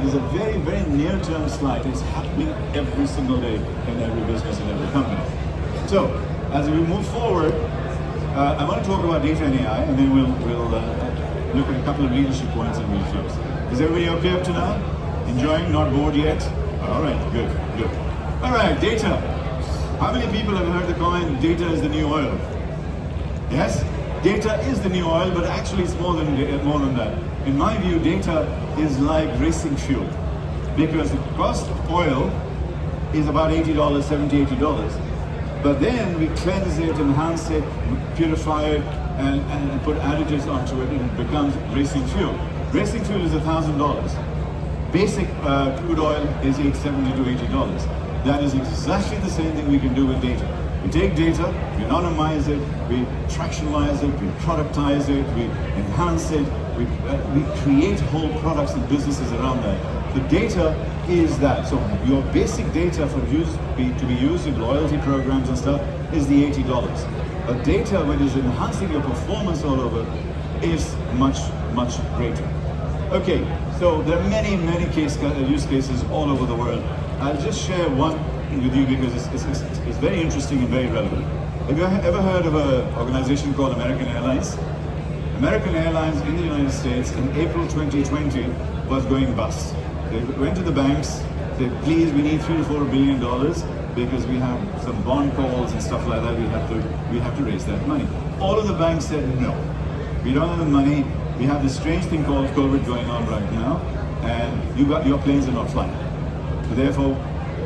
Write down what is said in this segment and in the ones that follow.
is a very, very near-term slide. It's happening every single day in every business and every company. So, as we move forward, I want to talk about data and AI, and then we'll look at a couple of leadership points and we'll close. Is everybody okay up to now? Enjoying? Not bored yet? All right, good, good. All right, data. How many people have heard the comment, data is the new oil? Yes? Data is the new oil, but actually it's more than that. In my view, data is like racing fuel, because the cost of oil is about $80, $70, $80. But then we cleanse it, enhance it, purify it, and put additives onto it, and it becomes racing fuel. Racing fuel is $1,000. Basic crude oil is $870 to $80. That is exactly the same thing we can do with data. We take data, we anonymize it, we fractionalize it, we productize it, we enhance it, we create whole products and businesses around that. The data is that. So your basic data to be used in loyalty programs and stuff is the $80. But data, when it's enhancing your performance all over, is much, much greater. Okay, so there are many, many use cases all over the world. I'll just share one with you because it's very interesting and very relevant. Have you ever heard of an organization called American Airlines? American Airlines in the United States in April 2020 was going bust. They went to the banks, said, please, we need $3 to $4 billion because we have some bond calls and stuff like that. We have to raise that money. All of the banks said no. We don't have the money. We have this strange thing called COVID going on right now, and your planes are not flying. So therefore,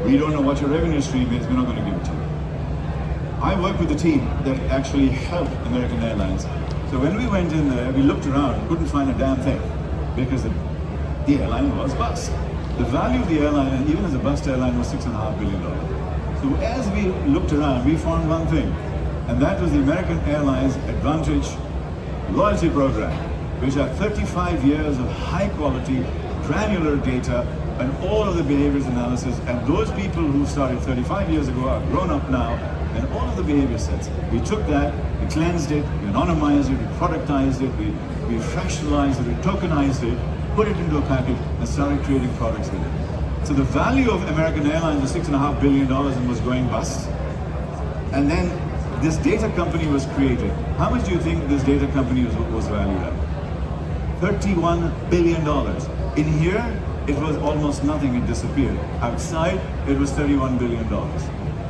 we don't know what your revenue stream is. We're not going to give it to you. I work with a team that actually helped American Airlines. So when we went in there, we looked around, couldn't find a damn thing because the airline was bust. The value of the airline, and even as a bust airline, was $6.5 billion. So as we looked around, we found one thing, and that was the American Airlines Advantage loyalty program, which had 35 years of high quality, granular data, and all of the behaviors analysis. And those people who started 35 years ago are grown up now, and all of the behavior sets. We took that, we cleansed it, we anonymized it, we productized it, we fractionalized it, we tokenized it, put it into a package, and started creating products with it. So the value of American Airlines was $6.5 billion and was going bust. And then this data company was created. How much do you think this data company was valued at? $31 billion. In here, it was almost nothing, it disappeared. Outside, it was $31 billion.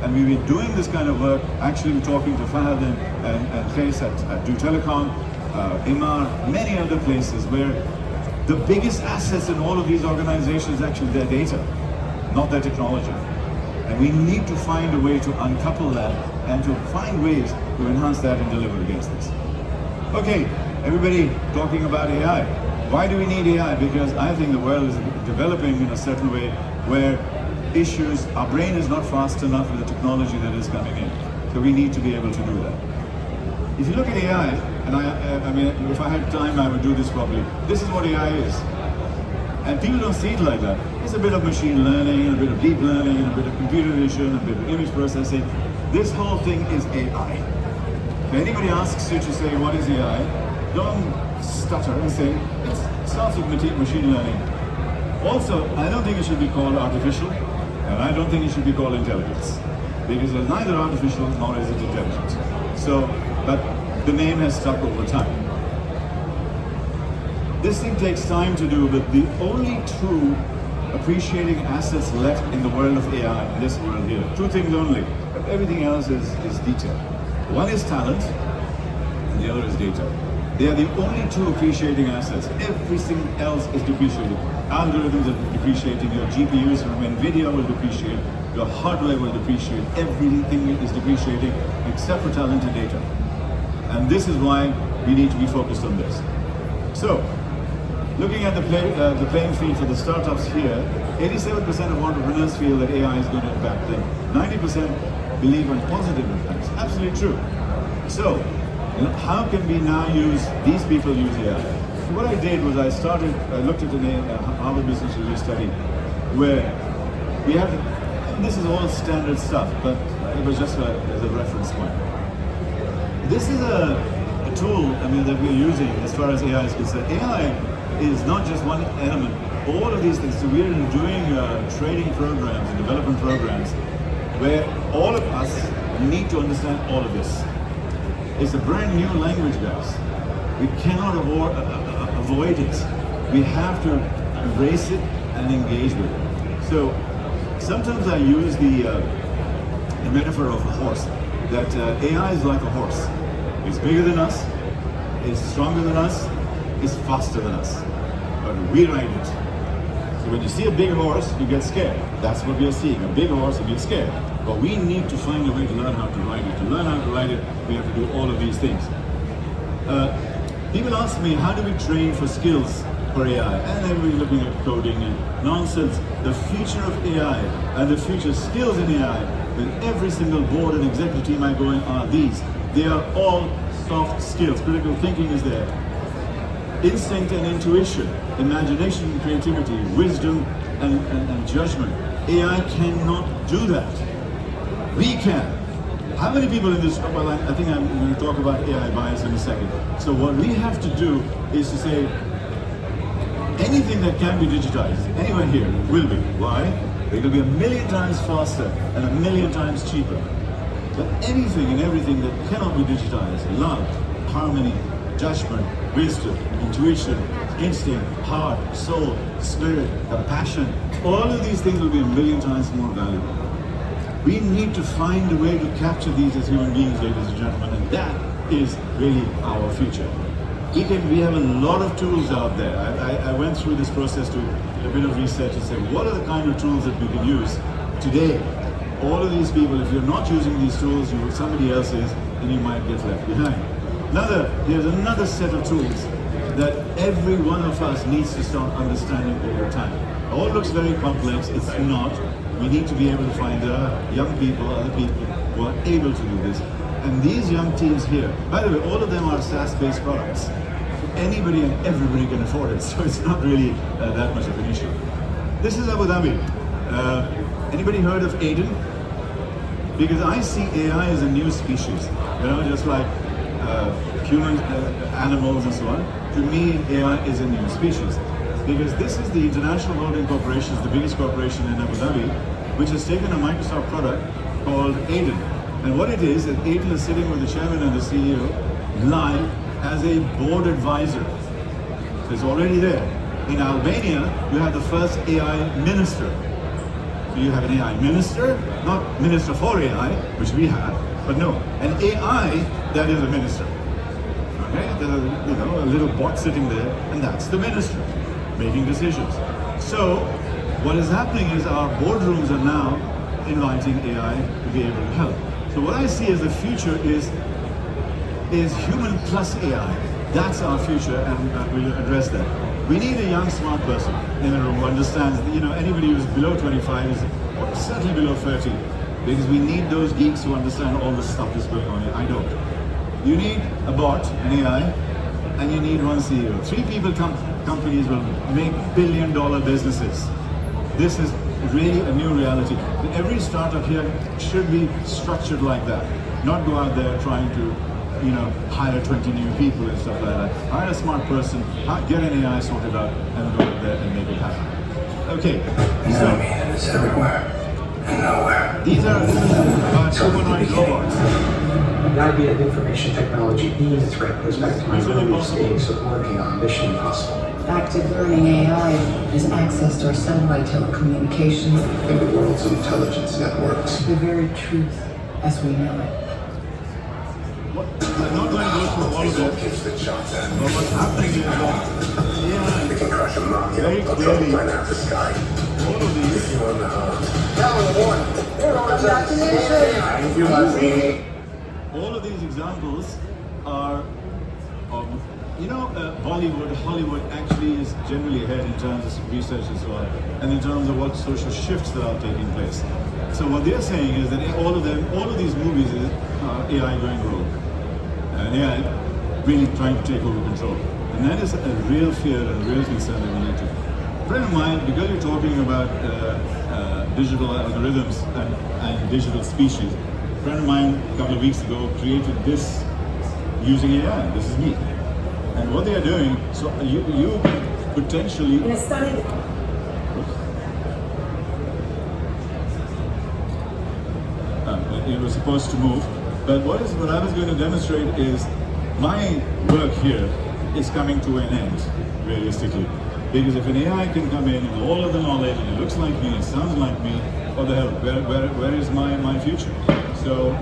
And we've been doing this kind of work, actually talking to Fahad and Chase at Do Telecom, Imar, many other places where the biggest assets in all of these organizations is actually their data, not their technology. And we need to find a way to uncouple that and to find ways to enhance that and deliver against this. Okay, everybody talking about AI. Why do we need AI? Because I think the world is developing in a certain way where our brain is not fast enough with the technology that is coming in. So we need to be able to do that. If you look at AI, and I mean, if I had time, I would do this probably. This is what AI is. And people don't see it like that. It's a bit of machine learning, a bit of deep learning, a bit of computer vision, a bit of image processing. This whole thing is AI. If anybody asks you to say, what is AI? Don't stutter and say, it starts with machine learning. Also, I don't think it should be called artificial, and I don't think it should be called intelligence, because it's neither artificial nor is it intelligence. So, but the name has stuck over time. This thing takes time to do, but the only true appreciating assets left in the world of AI, in this world here, two things only, but everything else is detail. One is talent, and the other is data. They are the only two appreciating assets. Everything else is depreciating. Algorithms are depreciating, your GPUs from NVIDIA will depreciate, your hardware will depreciate, everything is depreciating except for talent and data. And this is why we need to be focused on this. So, looking at the playing field for the startups here, 87% of entrepreneurs feel that AI is going to impact them. 90% believe in positive impacts. Absolutely true. So, how can we now these people use AI? So what I did was I looked at a Harvard Business Review study where we have, this is all standard stuff, but it was just as a reference point. This is a tool, that we're using as far as AI is concerned. AI is not just one element all of these things. So we are doing training programs and development programs where all of us need to understand all of this. It's a brand new language, guys. We cannot avoid it. We have to embrace it and engage with it. So sometimes I use the metaphor of a horse, that AI is like a horse. It's bigger than us, it's stronger than us, it's faster than us, but we ride it. So when you see a big horse, you get scared. That's what we are seeing, a big horse, you get scared. But we need to find a way to learn how to ride it. To learn how to ride it, we have to do all of these things. People ask me, how do we train for skills for AI? And everybody's looking at coding and nonsense. The future of AI and the future skills in AI, with every single board and executive team I go in, are these. They are all soft skills. Critical thinking is there. Instinct and intuition, imagination and creativity, wisdom and judgment. AI cannot do that. We can. How many people in this, well, I think I'm going to talk about AI bias in a second. So what we have to do is to say, anything that can be digitized, anywhere here, will be. Why? It'll be 1,000,000 times faster and 1,000,000 times cheaper. But anything and everything that cannot be digitized, love, harmony, judgment, wisdom, intuition, instinct, heart, soul, spirit, compassion, all of these things will be 1,000,000 times more valuable. We need to find a way to capture these as human beings, ladies and gentlemen, and that is really our future. We have a lot of tools out there. I went through this process to a bit of research and say, what are the kind of tools that we can use today? All of these people, if you're not using these tools, somebody else is, then you might get left behind. Here's another set of tools that every one of us needs to start understanding over time. All looks very complex, it's not. We need to be able to find young people, other people who are able to do this. And these young teams here, by the way, all of them are SaaS-based products. Anybody and everybody can afford it, so it's not really that much of an issue. This is Abu Dhabi. Anybody heard of Aiden? Because I see AI as a new species, just like humans, animals and so on. To me, AI is a new species. Because this is the International Holding Corporation, the biggest corporation in Abu Dhabi, which has taken a Microsoft product called Aiden. And what it is, that Aiden is sitting with the chairman and the CEO live as a board advisor. So it's already there. In Albania, you have the first AI minister. So you have an AI minister, not minister for AI, which we have, but no, an AI that is a minister. Okay, there's a little bot sitting there, and that's the minister making decisions. So what is happening is our boardrooms are now inviting AI to be able to help. So what I see as the future is human plus AI. That's our future, and we'll address that. We need a young, smart person in the room who understands, anybody who's below 25 is certainly below 30, because we need those geeks who understand all the stuff that's going on here. I don't. You need a bot, an AI, and you need one CEO. 3 people companies will make billion-dollar businesses. This is really a new reality. Every startup here should be structured like that. Not go out there trying to, hire 20 new people and stuff like that. Hire a smart person, get an AI sorted out, and go out there and make it happen. Okay, so it's everywhere and nowhere. This is humanoid robots. The idea of information technology being a threat goes back to my earliest days of working on Mission Impossible. Active learning AI is access to our satellite telecommunications. In the world's intelligence networks. The very truth as we know it. I'm not going to go through all of it, but what's happening is that They can crush a market very or clearly, drop out the sky. all of these, You on the hunt. all of these examples are of, Bollywood, Hollywood actually is generally ahead in terms of research and so on, and in terms of what social shifts that are taking place. So what they're saying is that all of these movies are AI going rogue. And AI really trying to take over control. And that is a real fear and a real concern that we need to. A friend of mine, because you're talking about digital algorithms and digital species, a friend of mine a couple of weeks ago created this using AI. This is me. And what they are doing, so you potentially... In a stunning supposed to move. But what I was going to demonstrate is my work here is coming to an end, realistically. Because if an AI can come in and all of the knowledge, and it looks like me, it sounds like me, what the hell, where is my future? So,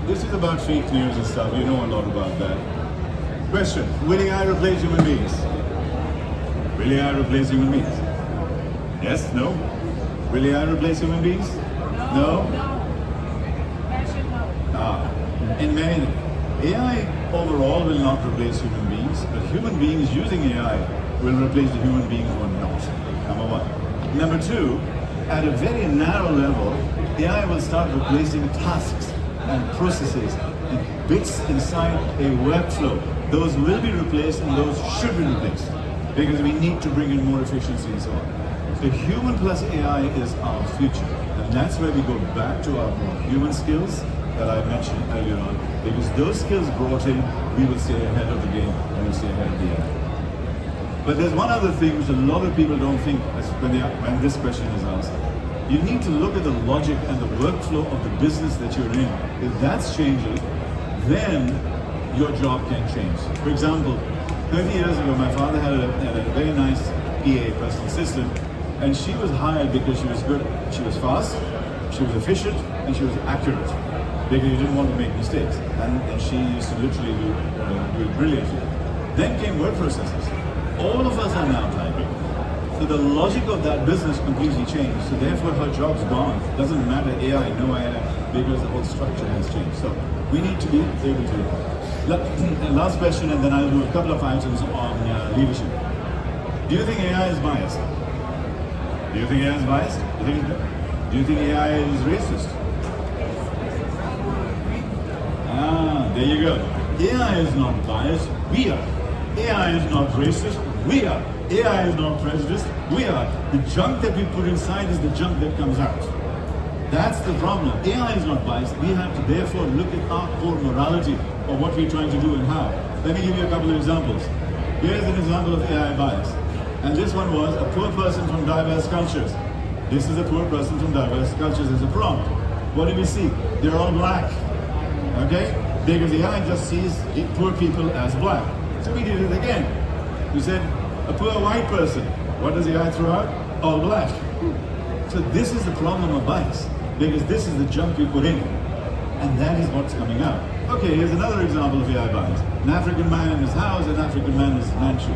this is about fake news and stuff, you know a lot about that. Question, will AI replace human beings? Will AI replace human beings? Yes, no? Will AI replace human beings? No? In many, AI overall will not replace human beings, but human beings using AI will replace the human beings who are not. Number one. Number two, at a very narrow level, AI will start replacing tasks and processes and bits inside a workflow. Those will be replaced and those should be replaced because we need to bring in more efficiency and so on. So human plus AI is our future, and that's where we go back to our more human skills that I mentioned earlier on, because those skills brought in, we will stay ahead of the game and we'll stay ahead of the AI. But there's one other thing which a lot of people don't think when this question is asked. You need to look at the logic and the workflow of the business that you're in. If that's changing, then your job can change. For example, 30 years ago, my father had a very nice PA, personal assistant, and she was hired because she was good, she was fast, she was efficient, and she was accurate. Because you didn't want to make mistakes. And she used to literally do it brilliantly. Then came word processors. All of us are now typing. So the logic of that business completely changed. So therefore her job's gone. Doesn't matter AI, no AI, because the whole structure has changed. So we need to be able to. Last question, and then I'll do a couple of items on leadership. Do you think AI is biased? Do you think AI is biased? Do you think AI is racist? There you go. AI is not biased, we are. AI is not racist, we are. AI is not prejudiced, we are. The junk that we put inside is the junk that comes out. That's the problem. AI is not biased. We have to therefore look at our core morality of what we're trying to do and how. Let me give you a couple of examples. Here's an example of AI bias. And this one was a poor person from diverse cultures. This is a poor person from diverse cultures as a prompt. What do we see? They're all black. Okay? Because the AI just sees poor people as black. So we did it again. We said, a poor white person. What does the AI throw out? All black. So this is the problem of bias. Because this is the junk we put in. And that is what's coming out. Okay, here's another example of AI bias. An African man in his house, an African man in his mansion.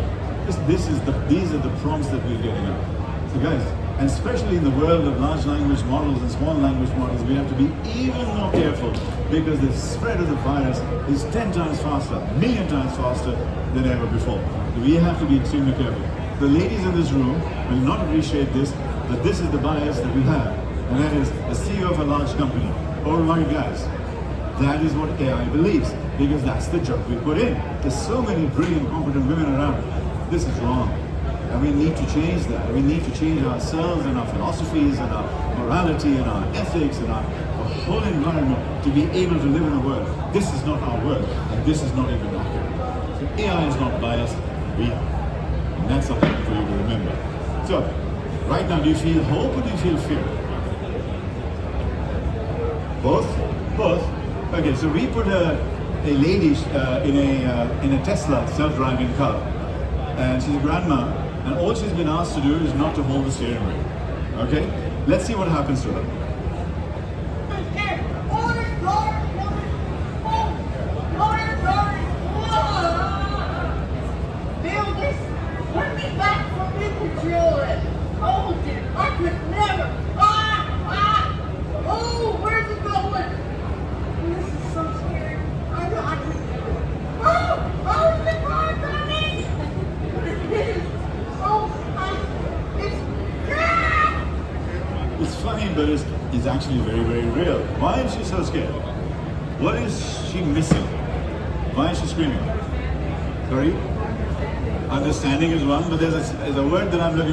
These are the prompts that we're getting out. So guys, and especially in the world of large language models and small language models, we have to be even more careful because the spread of the virus is 10 times faster, a million times faster than ever before. So we have to be extremely careful. The ladies in this room will not appreciate this, but this is the bias that we have. And that is a CEO of a large company, all white guys. That is what AI believes, because that's the junk we put in. There's so many brilliant, competent women around. This is wrong. And we need to change that. We need to change ourselves and our philosophies and our morality and our ethics and our whole environment to be able to live in a world. This is not our world, and this is not even accurate. So AI is not biased, we are. And that's something for you to remember. So, right now, do you feel hope or do you feel fear? Both? Both? Okay, so we put a lady in a Tesla self-driving car, and she's a grandma, and all she's been asked to do is not to hold the steering wheel. Okay? Let's see what happens to her. It's funny, but it's actually very, very real. Why is she so scared? What is she missing? Why is she screaming? Sorry? Understanding is one, but there's a word that I'm looking